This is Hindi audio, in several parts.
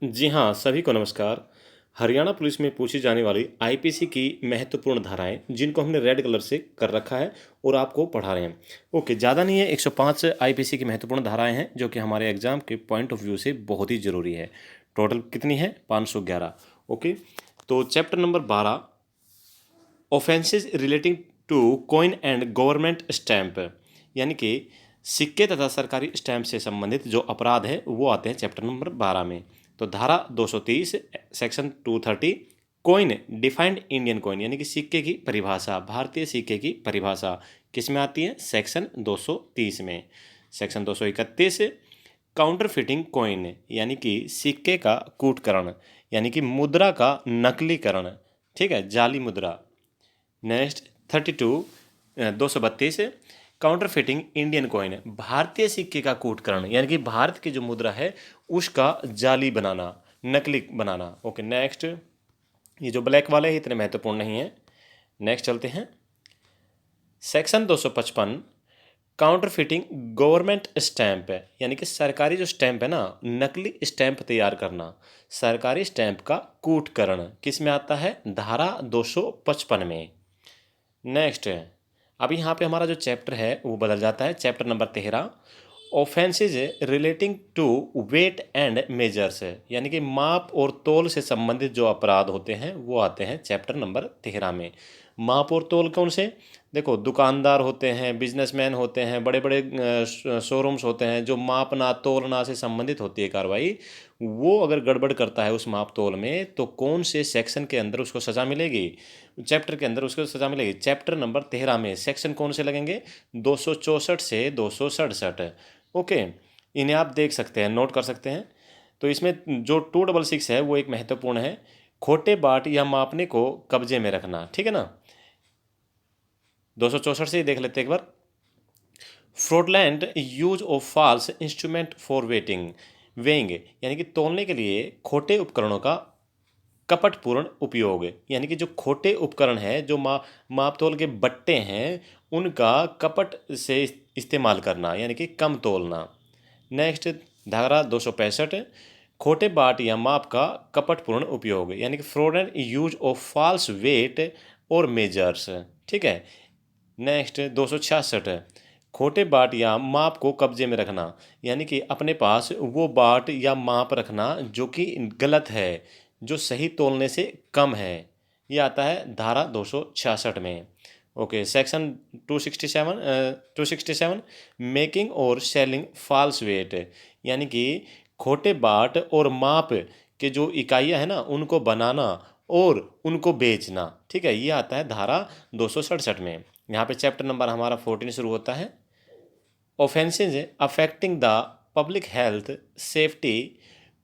जी हाँ, सभी को नमस्कार। हरियाणा पुलिस में पूछी जाने वाली आईपीसी की महत्वपूर्ण धाराएं जिनको हमने रेड कलर से कर रखा है और आपको पढ़ा रहे हैं। ओके, ज़्यादा नहीं है, 105 आईपीसी की महत्वपूर्ण धाराएं हैं जो कि हमारे एग्जाम के पॉइंट ऑफ व्यू से बहुत ही ज़रूरी है। टोटल कितनी है? 511। ओके, तो chapter number 12, offences relating to coin and government stamp, यानी कि सिक्के तथा सरकारी स्टैंप से संबंधित जो अपराध है वो आते हैं चैप्टर नंबर 12 में। तो धारा 230 section 230, coin defined Indian coin, यानी कि सिक्के की परिभाषा, भारतीय सिक्के की परिभाषा किस में आती है? सेक्शन 230 में। सेक्शन 231, काउंटर फिटिंग कॉइन, यानी कि सिक्के का कूटकरण, यानी कि मुद्रा का नकलीकरण, ठीक है, जाली मुद्रा। Next 32, 232, counter fitting Indian coin, भारतीय सिक्के का कूटकरण, यानी कि भारत की जो मुद्रा है उसका जाली बनाना, नकली बनाना। ओके, नेक्स्ट, ये जो ब्लैक वाले हैं इतने महत्वपूर्ण नहीं है। नेक्स्ट चलते हैं, section 255, counter fitting government stamp, यानी कि सरकारी जो स्टैंप है ना, नकली स्टैंप तैयार करना, सरकारी स्टैंप का कूटकरण किस में आता है? धारा 255 में। नेक्स्ट, अब यहाँ पे हमारा जो चैप्टर है वो बदल जाता है। Chapter number 13, offences relating to weight and measures, यानी कि माप और तोल से संबंधित जो अपराध होते हैं वो आते हैं चैप्टर नंबर 13 में। माप और तोल कौन से? देखो, दुकानदार होते हैं, बिजनेसमैन होते हैं, बड़े बड़े शोरूम्स होते हैं, जो मापना तोलना से संबंधित होती है कार्रवाई, वो अगर गड़बड़ करता है उस माप तोल में तो कौन से सेक्शन के अंदर उसको सज़ा मिलेगी? चैप्टर के अंदर उसको सज़ा मिलेगी चैप्टर नंबर 13 में। सेक्शन कौन से लगेंगे? 264 से 267। ओके, इन्हें आप देख सकते हैं, नोट कर सकते हैं। तो इसमें जो 266 है वो एक महत्वपूर्ण है, खोटे बाट या मापने को कब्जे में रखना, ठीक है ना। 264 से ही देख लेते हैं एक बार। Fraudulent use of false instrument for weighing, यानी कि तोलने के लिए खोटे उपकरणों का कपटपूर्ण उपयोग, यानी कि जो खोटे उपकरण हैं, जो माप तोल के बट्टे हैं, उनका कपट से इस्तेमाल करना, यानी कि कम तोलना। नेक्स्ट, धारा 265, खोटे बाट या माप का कपटपूर्ण उपयोग, यानी कि fraudulent use of false weight और मेजर्स, ठीक है। नेक्स्ट 266, खोटे बाट या माप को कब्जे में रखना, यानी कि अपने पास वो बाट या माप रखना जो कि गलत है, जो सही तोलने से कम है। ये आता है धारा 266 में। ओके, सेक्शन 267, मेकिंग और सेलिंग फॉल्स वेट, यानी कि खोटे बाट और माप के जो इकाइयाँ हैं ना उनको बनाना और उनको बेचना, ठीक है, ये आता है धारा 267 में। यहाँ पे चैप्टर नंबर हमारा 14 शुरू होता है, offences affecting the public health, safety,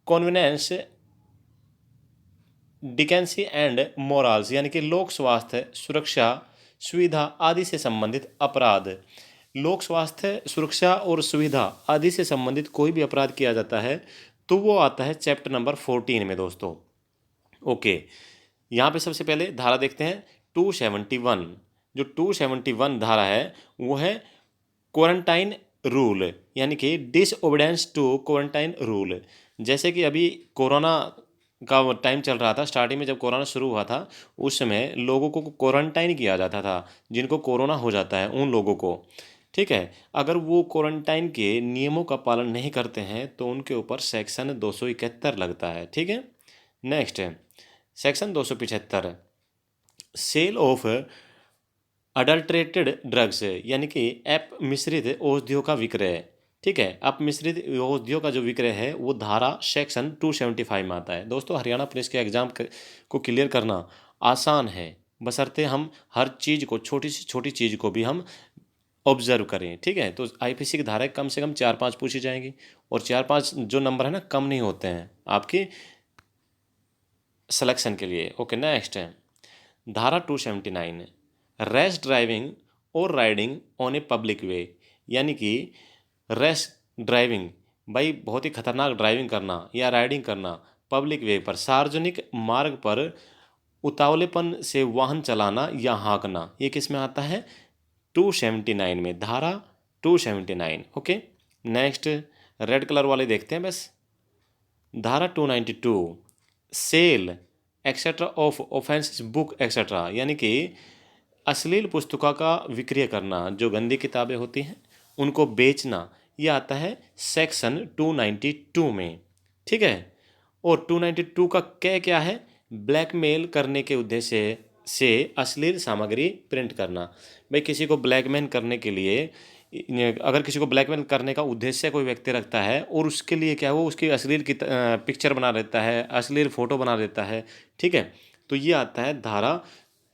convenience, decency and morals, यानी कि लोक स्वास्थ्य, सुरक्षा, सुविधा आदि से संबंधित अपराध। लोक स्वास्थ्य, सुरक्षा और सुविधा आदि से संबंधित कोई भी अपराध किया जाता है तो वो आता है चैप्टर नंबर 14 में दोस्तों। ओके, यहाँ पे सबसे पहले धारा देखते हैं 271। जो 271 धारा है वो है क्वारंटाइन रूल, यानी कि डिसओबीडेंस टू क्वारंटाइन रूल। जैसे कि अभी कोरोना का टाइम चल रहा था, स्टार्टिंग में जब कोरोना शुरू हुआ था उस समय लोगों को क्वारंटाइन किया जाता था, जिनको कोरोना हो जाता है उन लोगों को, ठीक है। अगर वो क्वारंटाइन के नियमों का पालन नहीं करते हैं तो उनके ऊपर सेक्शन 271 लगता है, ठीक है। नेक्स्ट है section 275, sale of adulterated drugs, यानी कि अप मिश्रित औषधियों का विक्रय, ठीक है। अप मिश्रित औषधियों का जो विक्रय है वो धारा सेक्शन 275 में आता है। दोस्तों, हरियाणा पुलिस के एग्जाम को क्लियर करना आसान है, बशर्ते हम हर चीज़ को, छोटी से छोटी चीज़ को भी हम ऑब्जर्व करें, ठीक है। तो आईपीसी की धाराएं कम से कम 4-5 पूछी जाएंगी, और 4-5 जो नंबर है ना कम नहीं होते हैं आपकी सिलेक्शन के लिए। ओके, नेक्स्ट है धारा 279, रैश ड्राइविंग और राइडिंग ऑन ए पब्लिक वे, यानी कि रैश ड्राइविंग, भाई बहुत ही खतरनाक ड्राइविंग करना या राइडिंग करना पब्लिक वे पर, सार्वजनिक मार्ग पर उतावलेपन से वाहन चलाना या हाँकना, ये किस में आता है? 279 में, धारा 279। ओके, नेक्स्ट रेड कलर वाले देखते हैं बस। धारा 292 sale etcetera of offence book etcetera, यानी कि अश्लील पुस्तकों का विक्रय करना, जो गंदी किताबें होती हैं उनको बेचना, यह आता है सेक्शन 292 में। ठीक है। और 292 का क्या है? ब्लैकमेल करने के उद्देश्य से अश्लील सामग्री प्रिंट करना। भाई किसी को ब्लैकमेल करने के लिए, अगर किसी को ब्लैकमेल करने का उद्देश्य कोई व्यक्ति रखता है और उसके लिए क्या वो उसकी अश्लील की पिक्चर बना देता है, अश्लील फोटो बना देता है। ठीक है। तो ये आता है धारा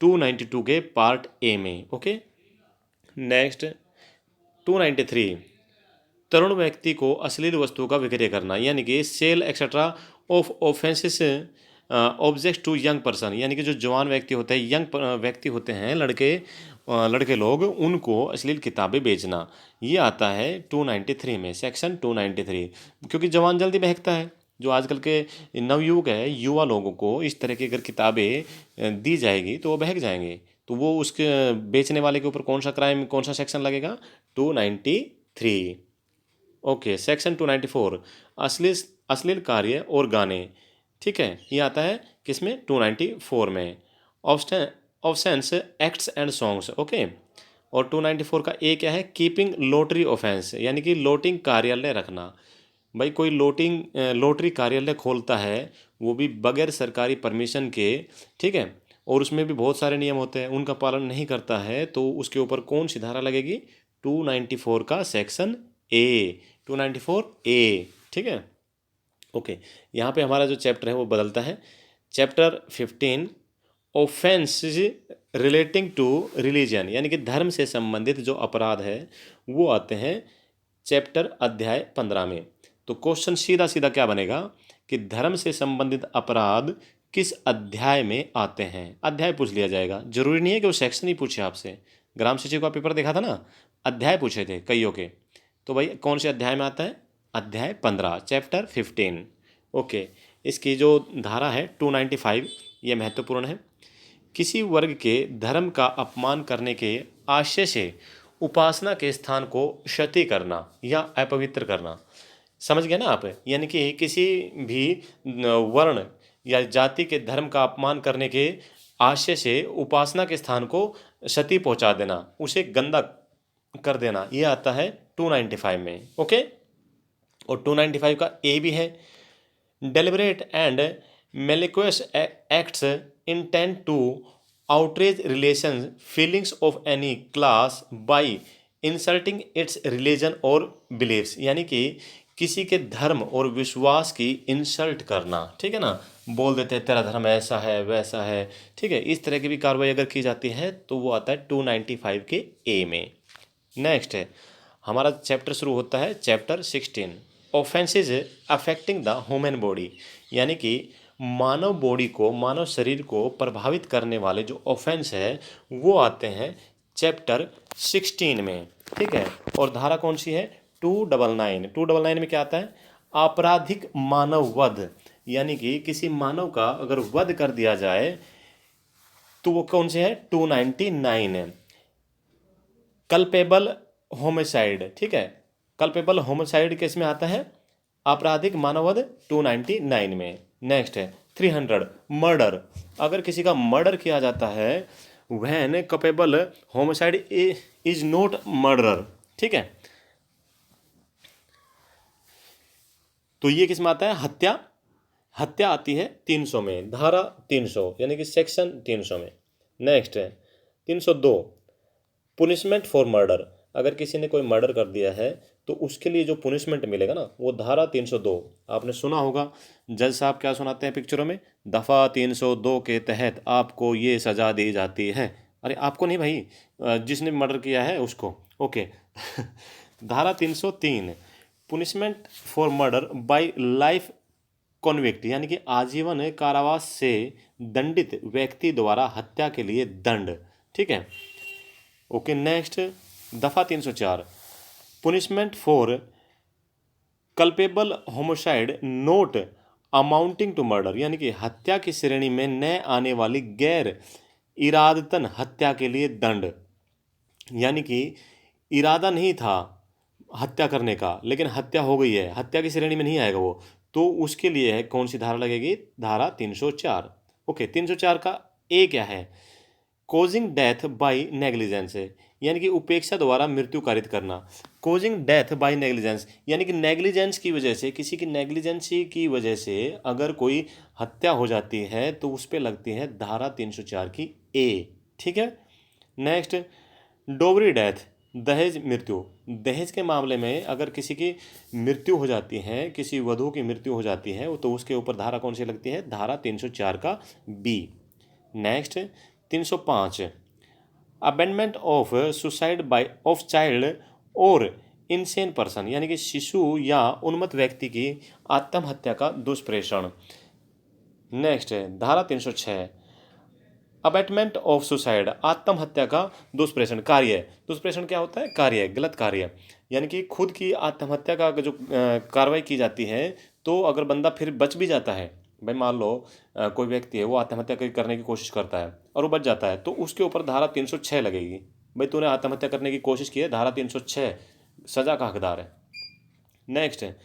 292 के पार्ट ए में। ओके। नेक्स्ट 293 तरुण व्यक्ति को अश्लील वस्तुओं का विक्रय करना, यानी कि sale etcetera of offences object to young person, यानी कि जो जवान व्यक्ति होते हैं, यंग व्यक्ति होते हैं, लड़के लोग, उनको अश्लील किताबें बेचना, ये आता है 293 में, सेक्शन 293। क्योंकि जवान जल्दी बहकता है, जो आजकल के नवयुवक है, युवा लोगों को इस तरह की अगर किताबें दी जाएगी तो वो बहक जाएंगे। तो वो उसके बेचने वाले के ऊपर कौन सा क्राइम, कौन सा सेक्शन लगेगा? 293। ओके। सेक्शन 294 अश्लील अश्लील कार्य और गाने। ठीक है। ये आता है किसमें? 294 में। Offence acts and songs. Okay. और 294 का ए क्या है? कीपिंग लॉटरी ऑफेंस, यानी कि लोटिंग कार्यालय रखना। भाई कोई लॉटरी कार्यालय खोलता है, वो भी बगैर सरकारी परमिशन के। ठीक है। और उसमें भी बहुत सारे नियम होते हैं, उनका पालन नहीं करता है, तो उसके ऊपर कौन सी धारा लगेगी? 294 का सेक्शन ए, 294 ए। ठीक है। ओके। यहाँ पे हमारा जो चैप्टर है वो बदलता है। Chapter 15 offences relating to religion, यानी कि धर्म से संबंधित जो अपराध है वो आते हैं चैप्टर अध्याय 15 में। तो क्वेश्चन सीधा सीधा क्या बनेगा कि धर्म से संबंधित अपराध किस अध्याय में आते हैं? अध्याय पूछ लिया जाएगा, जरूरी नहीं है कि वो सेक्शन ही पूछे आपसे। ग्राम सचिव का पेपर देखा था ना, अध्याय पूछे थे कईयों के। तो भाई कौन से अध्याय में आता है? अध्याय 15, चैप्टर 15। ओके। इसकी जो धारा है 295, ये महत्वपूर्ण है। किसी वर्ग के धर्म का अपमान करने के आशय से उपासना के स्थान को क्षति करना या अपवित्र करना। समझ गए ना आप? यानी कि किसी भी वर्ण या जाति के धर्म का अपमान करने के आशय से उपासना के स्थान को क्षति पहुंचा देना, उसे गंदा कर देना, ये आता है 295 में। ओके। और 295 का ए भी है, deliberate and malicious acts intended to outrage religious feelings of any class by insulting its religion और बिलीव्स, यानी कि किसी के धर्म और विश्वास की इंसल्ट करना। ठीक है ना, बोल देते हैं तेरा धर्म ऐसा है वैसा है। ठीक है। इस तरह की भी कार्रवाई अगर की जाती है तो वो आता है 295 के ए में। नेक्स्ट है हमारा चैप्टर शुरू होता है chapter 16 offences affecting the human body, यानी कि मानव बॉडी को, मानव शरीर को प्रभावित करने वाले जो ऑफेंस है वो आते हैं चैप्टर 16 में। ठीक है। और धारा कौन सी है? 299। 299 में क्या आता है? आपराधिक मानव वध, यानी कि किसी मानव का अगर वध कर दिया जाए तो वो कौन से है? 299। Culpable homicide. ठीक है। कल्पेबल होमिसाइड किस में आता है? आपराधिक मानववध 299 में। नेक्स्ट है 300 मर्डर। अगर किसी का मर्डर किया जाता है, when culpable homicide is not murderer. ठीक है। तो ये किस में आता है? हत्या। हत्या आती है 300 में, धारा 300, यानी कि सेक्शन 300 में। नेक्स्ट है 302 पुनिशमेंट फॉर मर्डर। अगर किसी ने कोई मर्डर कर दिया है तो उसके लिए जो पुनिशमेंट मिलेगा ना, वो धारा 302। आपने सुना होगा जज साहब क्या सुनाते हैं पिक्चरों में? दफ़ा 302 के तहत आपको ये सज़ा दी जाती है। अरे आपको नहीं भाई, जिसने मर्डर किया है उसको। ओके। धारा 303 punishment for murder bye life convict, यानी कि आजीवन कारावास से दंडित व्यक्ति द्वारा हत्या के लिए दंड। ठीक है। ओके। नेक्स्ट दफ़ा 304 punishment for culpable homicide not amounting to murder, यानी कि हत्या की श्रेणी में न आने वाली गैर इरादतन हत्या के लिए दंड। यानी कि इरादा नहीं था हत्या करने का, लेकिन हत्या हो गई है, हत्या की श्रेणी में नहीं आएगा वो, तो उसके लिए है कौन सी धारा लगेगी, धारा 304। ओके, 304 का ए क्या है, कोजिंग डेथ बाय नेग्लिजेंस है, यानी कि उपेक्षा द्वारा मृत्यु कारित करना। कोजिंग डेथ बाय नेग्लिजेंस यानी कि नेग्लिजेंस की वजह से, किसी की नेग्लिजेंसी की वजह से अगर कोई हत्या हो जाती है तो उस पर लगती है धारा 304 की ए। ठीक है। नेक्स्ट, डोवरी डेथ, दहेज मृत्यु। दहेज के मामले में अगर किसी की मृत्यु हो जाती है, किसी वधू की मृत्यु हो जाती है, तो उसके ऊपर धारा कौन सी लगती है, धारा 304 का B. Next 305, abetment of suicide by of child और इनसेन पर्सन, यानी कि शिशु या उन्मत्त व्यक्ति की आत्महत्या का दुष्प्रेषण। नेक्स्ट है धारा 306, अबेटमेंट ऑफ सुसाइड, आत्महत्या का दुष्प्रेषण कार्य। दुष्प्रेषण क्या होता है, कार्य, गलत कार्य, यानी कि खुद की आत्महत्या का जो कार्रवाई की जाती है, तो अगर बंदा फिर बच भी जाता है, भाई मान लो कोई व्यक्ति है वो आत्महत्या करने की कोशिश करता है और वो बच जाता है, तो उसके ऊपर धारा 306 लगेगी। भाई तूने आत्महत्या करने की कोशिश की है, धारा 306, सजा का हकदार है। नेक्स्ट है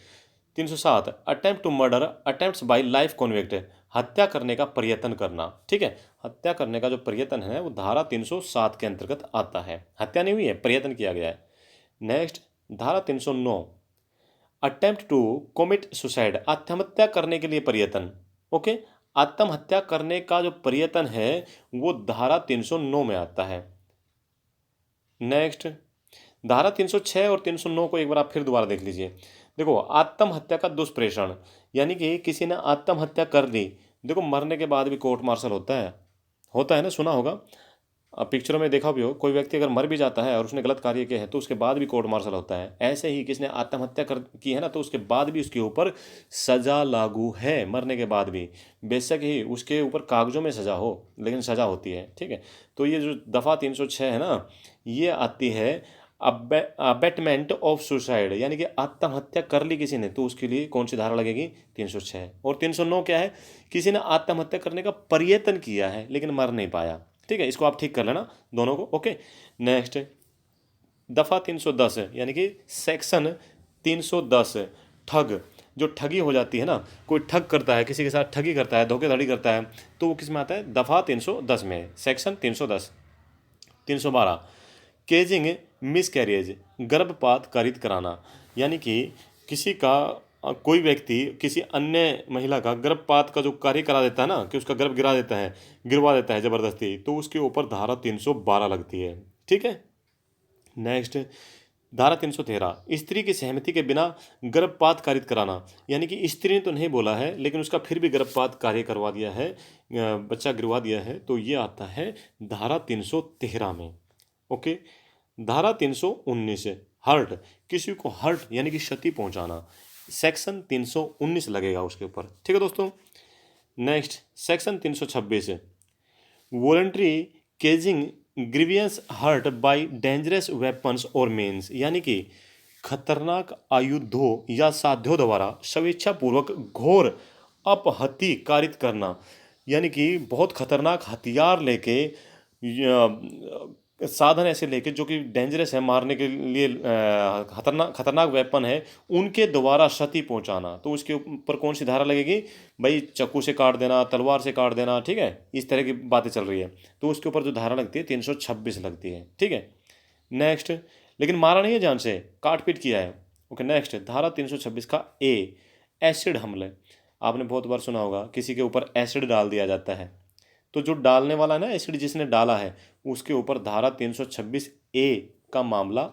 307, attempt to murder attempts by life convict, हत्या करने का प्रयत्न करना। ठीक है, हत्या करने का जो प्रयत्न है वो धारा 307 के अंतर्गत आता है, हत्या नहीं हुई है, प्रयत्न किया गया है। नेक्स्ट धारा 309, अटेम्प्ट टू कमिट सुसाइड, आत्महत्या करने के लिए प्रयत्न। ओके, आत्महत्या करने का जो प्रयत्न है वो धारा 309 में आता है। नेक्स्ट धारा 306 और 309 को एक बार आप फिर दोबारा देख लीजिए। देखो, आत्महत्या का दुष्प्रेषण, यानी कि किसी ने आत्महत्या कर ली। देखो, मरने के बाद भी कोर्ट मार्शल होता है ना, सुना होगा, पिक्चरों में देखा भी हो, कोई व्यक्ति अगर मर भी जाता है और उसने गलत कार्य किया है तो उसके बाद भी कोर्ट मार्शल होता है। ऐसे ही किसी ने आत्महत्या की है ना, तो उसके बाद भी उसके ऊपर सजा लागू है, मरने के बाद भी, बेशक ही उसके ऊपर कागजों में सजा हो, लेकिन सजा होती है। ठीक है, तो ये जो दफ़ा 306 है ना, ये आती है अबेटमेंट ऑफ सुसाइड, यानी कि आत्महत्या कर ली किसी ने, तो उसके लिए कौन सी धारा लगेगी, 306। और 309 क्या है, किसी ने आत्महत्या करने का प्रयत्न किया है लेकिन मर नहीं पाया। ठीक है, इसको आप ठीक कर लेना दोनों को। ओके, नेक्स्ट दफ़ा 310, यानी कि सेक्शन 310, ठग, जो ठगी हो जाती है ना, कोई ठग करता है, किसी के साथ ठगी करता है, धोखेधड़ी करता है, तो वो किस में आता है, दफ़ा 310 में, सेक्शन 310। 312, केजिंग मिसकैरेज, गर्भपात कारित कराना, यानी कि किसी का कोई व्यक्ति किसी अन्य महिला का गर्भपात का जो कार्य करा देता है ना, कि उसका गर्भ गिरवा देता है ज़बरदस्ती, तो उसके ऊपर धारा 312 लगती है। ठीक है। नेक्स्ट धारा 313, स्त्री की सहमति के बिना गर्भपात कारित कराना, यानी कि स्त्री ने तो नहीं बोला है लेकिन उसका फिर भी गर्भपात कार्य करवा दिया है, बच्चा गिरवा दिया है, तो ये आता है धारा 313 में। ओके, धारा 319, हर्ट, किसी को हर्ट यानी कि क्षति पहुंचाना, सेक्शन 319 लगेगा उसके ऊपर। ठीक है दोस्तों। Next section 326, voluntary causing grievous hurt by dangerous weapons और मीन्स, यानी कि खतरनाक आयुधों या साध्यों द्वारा स्वेच्छापूर्वक घोर अपहति कारित करना, यानी कि बहुत खतरनाक हथियार लेके, साधन ऐसे लेके जो कि डेंजरस है, मारने के लिए खतरनाक वेपन है, उनके द्वारा क्षति पहुंचाना, तो उसके ऊपर कौन सी धारा लगेगी, भाई चाकू से काट देना, तलवार से काट देना। ठीक है, इस तरह की बातें चल रही है, तो उसके ऊपर जो धारा लगती है 326 लगती है। ठीक है। नेक्स्ट, लेकिन मारा नहीं है जान से, काट पीट किया है। ओके, नेक्स्ट धारा 326 का ए, एसिड हमले। आपने बहुत बार सुना होगा किसी के ऊपर एसिड डाल दिया जाता है, तो जो डालने वाला है ना, एसिड जिसने डाला है, उसके ऊपर धारा 326 ए का मामला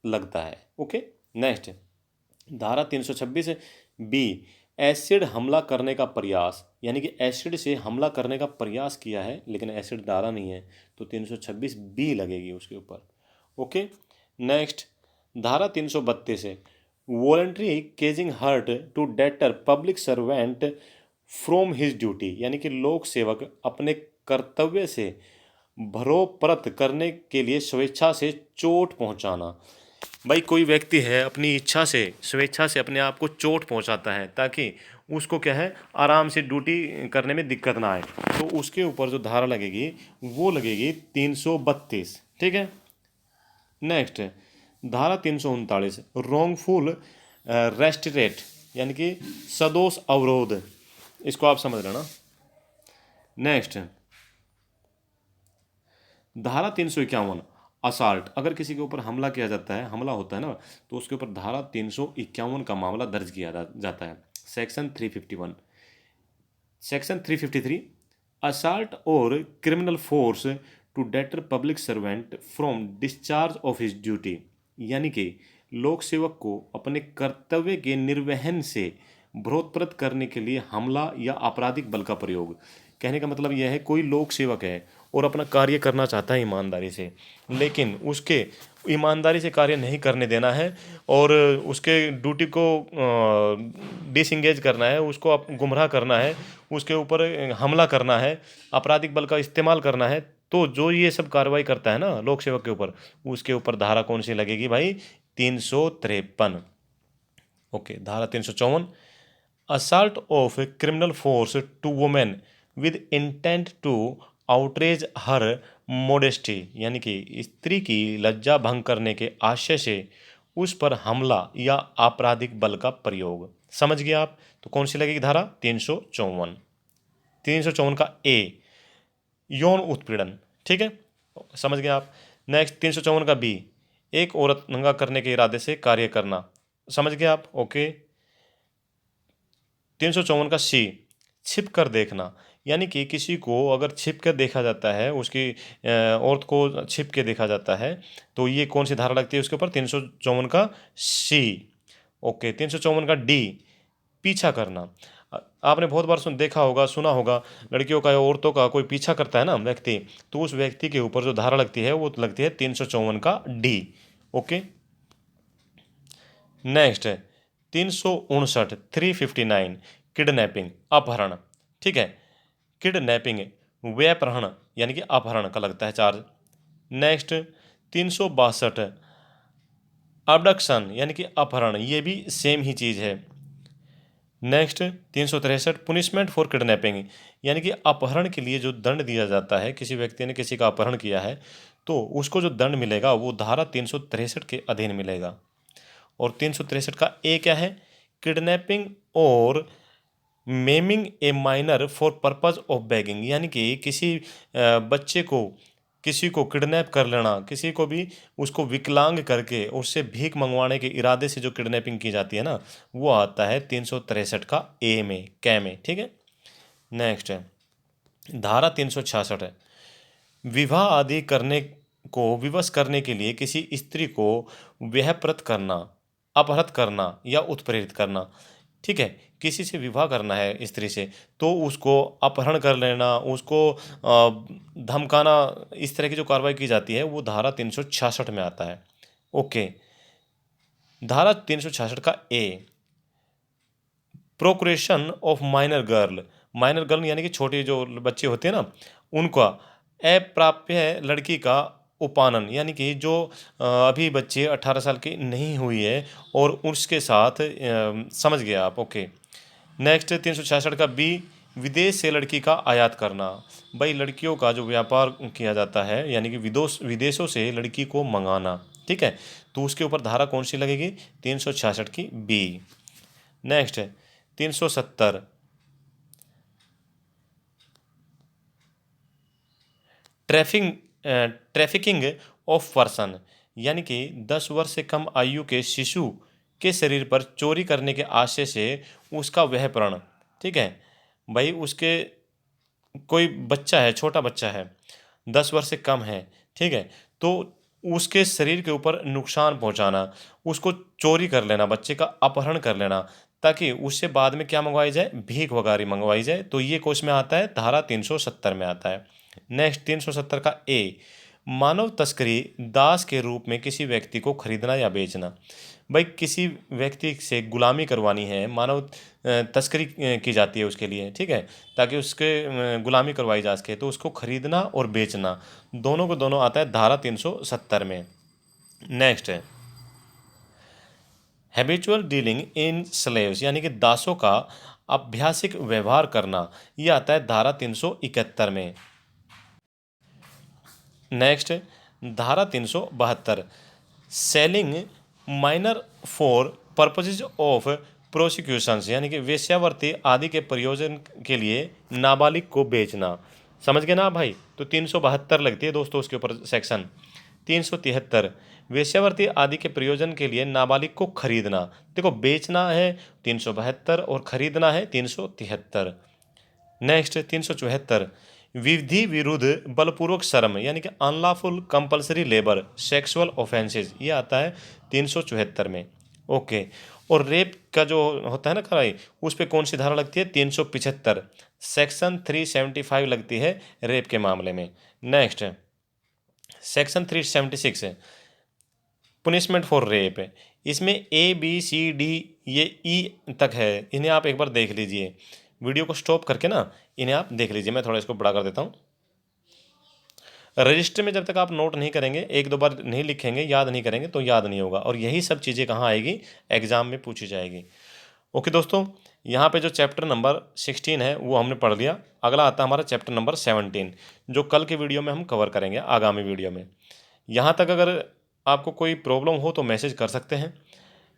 लगता है। ओके, नेक्स्ट धारा 326 बी, एसिड हमला करने का प्रयास, यानी कि एसिड से हमला करने का प्रयास किया है लेकिन एसिड डाला नहीं है, तो 326 बी लगेगी उसके ऊपर। ओके, नेक्स्ट धारा 332 है, voluntary causing hurt to deter public servant from his duty, यानी कि लोक सेवक अपने कर्तव्य से भरोपरत करने के लिए स्वेच्छा से चोट पहुंचाना। भाई कोई व्यक्ति है अपनी इच्छा से, स्वेच्छा से अपने आप को चोट पहुंचाता है ताकि उसको क्या है, आराम से ड्यूटी करने में दिक्कत ना आए, तो उसके ऊपर जो धारा लगेगी वो लगेगी 332। ठीक है। नेक्स्ट धारा 339, रॉन्गफुल रेस्टिरेट, यानी कि सदोष अवरोध, इसको आप समझ लेना। नेक्स्ट, धारा 351 असाल्ट, अगर किसी के ऊपर हमला किया जाता है, हमला होता है ना, तो उसके ऊपर धारा 351 का मामला दर्ज किया जाता है। सेक्शन 351, सेक्शन 353 असाल्ट और criminal force to deter public servant from discharge of his duty, यानी कि लोक सेवक को अपने कर्तव्य के निर्वहन से विरोधप्रद करने के लिए हमला या आपराधिक बल का प्रयोग। कहने का मतलब यह है, कोई लोक सेवक है और अपना कार्य करना चाहता है ईमानदारी से, लेकिन उसके ईमानदारी से कार्य नहीं करने देना है और उसके ड्यूटी को डिसंगेज करना है, उसको गुमराह करना है, उसके ऊपर हमला करना है, आपराधिक बल का इस्तेमाल करना है, तो जो ये सब कार्रवाई करता है ना लोक सेवक के ऊपर, उसके ऊपर धारा कौन सी लगेगी भाई? 353। ओके, धारा 354 assault of criminal force to women with intent to outrage her modesty, यानी कि स्त्री की लज्जा भंग करने के आशय से उस पर हमला या आपराधिक बल का प्रयोग। समझ गए आप? तो कौन सी लगेगी धारा? 354। 354 का ए, यौन उत्पीड़न। ठीक है, समझ गए आप। नेक्स्ट 354 का बी, एक औरत नंगा करने के इरादे से कार्य करना। समझ गए आप? ओके। 354 का सी, छिप कर देखना, यानी कि किसी को अगर छिप कर देखा जाता है, उसकी औरत को छिप के देखा जाता है, तो ये कौन सी धारा लगती है उसके ऊपर? 354 का सी। ओके, 354 का डी, पीछा करना। आपने बहुत बार देखा होगा, सुना होगा, लड़कियों का या औरतों का कोई पीछा करता है ना व्यक्ति, तो उस व्यक्ति के ऊपर जो धारा लगती है वो लगती है 354 का डी। ओके। नेक्स्ट है 359, 359 किडनैपिंग, अपहरण। ठीक है, किडनैपिंग व्यपहरण यानी कि अपहरण का लगता है चार्ज। नेक्स्ट 362 अबडक्शन यानी कि अपहरण, ये भी सेम ही चीज़ है। नेक्स्ट 363 पुनिशमेंट फॉर किडनैपिंग, यानी कि अपहरण के लिए जो दंड दिया जाता है, किसी व्यक्ति ने किसी का अपहरण किया है तो उसको जो दंड मिलेगा वो धारा 363 के अधीन मिलेगा। और 363 का ए क्या है? किडनैपिंग और maiming a minor for purpose of begging, यानी कि किसी बच्चे को, किसी को किडनैप कर लेना, किसी को भी उसको विकलांग करके उससे भीख मंगवाने के इरादे से जो किडनैपिंग की जाती है ना, वो आता है 363 का ए में, कै में। ठीक है। नेक्स्ट है धारा 366 है, विवाह आदि करने को विवश करने के लिए किसी स्त्री को व्यभिप्रत करना, अपहृत करना या उत्प्रेरित करना। ठीक है, किसी से विवाह करना है स्त्री से, तो उसको अपहरण कर लेना, उसको धमकाना, इस तरह की जो कार्रवाई की जाती है वो धारा 366 में आता है। ओके, धारा 366 का A, procuration of minor girl, minor girl यानी कि छोटे जो बच्चे होते हैं ना, उनका अप्राप्य लड़की का उपानन, यानी कि जो अभी बच्चे 18 साल की नहीं हुई है और उसके साथ समझ गए आप। ओके। नेक्स्ट 366 का बी, विदेश से लड़की का आयात करना। भाई लड़कियों का जो व्यापार किया जाता है, यानी कि विदेशों से लड़की को मंगाना। ठीक है, तो उसके ऊपर धारा कौन सी लगेगी? 366 की B. Next 370 trafficking of person, यानी कि 10 वर्ष से कम आयु के शिशु के शरीर पर चोरी करने के आशय से उसका व्यभिचारण। ठीक है भाई, उसके कोई बच्चा है, छोटा बच्चा है, 10 वर्ष से कम है, ठीक है, तो उसके शरीर के ऊपर नुकसान पहुंचाना, उसको चोरी कर लेना, बच्चे का अपहरण कर लेना, ताकि उससे बाद में क्या मंगवाई जाए? भीख वगारी मंगवाई जाए, तो ये कोष में आता है? धारा 370 में आता है। नेक्स्ट 370 का ए, मानव तस्करी दास के रूप में किसी व्यक्ति को खरीदना या बेचना। भाई किसी व्यक्ति से गुलामी करवानी है, मानव तस्करी की जाती है उसके लिए, ठीक है, ताकि उसके गुलामी करवाई जा सके, तो उसको खरीदना और बेचना दोनों को दोनों आता है धारा 370 में। नेक्स्ट है हैबिचुअल डीलिंग इन स्लेव्स, यानी कि दासों का अभ्यासिक व्यवहार करना, यह आता है धारा 371 में। नेक्स्ट धारा 372 selling minor for purposes of prosecutions यानी कि वेश्यावृत्ति आदि के प्रयोजन के लिए नाबालिग को बेचना। समझ गए ना आप भाई। तो 372 लगती है दोस्तों उसके ऊपर सेक्शन। 373 वेश्यावृत्ति आदि के प्रयोजन के लिए नाबालिग को खरीदना। देखो बेचना है 372 और खरीदना है 373। नेक्स्ट 374 विधि विरुद्ध बलपूर्वक श्रम यानी कि unlawful compulsory labour sexual offences, ये आता है 374 में। ओके। और रेप का जो होता है ना कराई, उस पे कौन सी धारा लगती है? 375 सेक्शन 375 लगती है रेप के मामले में। Next section 376 punishment for rape, इसमें ABCD ये E तक है। इन्हें आप एक बार देख लीजिए, वीडियो को स्टॉप करके ना इन्हें आप देख लीजिए। मैं थोड़ा इसको बड़ा कर देता हूँ। रजिस्टर में जब तक आप नोट नहीं करेंगे, एक दो बार नहीं लिखेंगे, याद नहीं करेंगे तो याद नहीं होगा। और यही सब चीज़ें कहाँ आएगी? एग्जाम में पूछी जाएगी। ओके दोस्तों, यहाँ पे जो चैप्टर नंबर 16 है वो हमने पढ़ लिया। अगला आता है हमारा चैप्टर नंबर 17, जो कल के वीडियो में हम कवर करेंगे, आगामी वीडियो में। यहाँ तक अगर आपको कोई प्रॉब्लम हो तो मैसेज कर सकते हैं,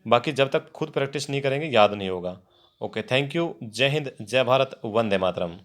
बाकी जब तक खुद प्रैक्टिस नहीं करेंगे याद नहीं होगा। Okay, thank you. जय हिंद, जय भारत, वंदे मातरम।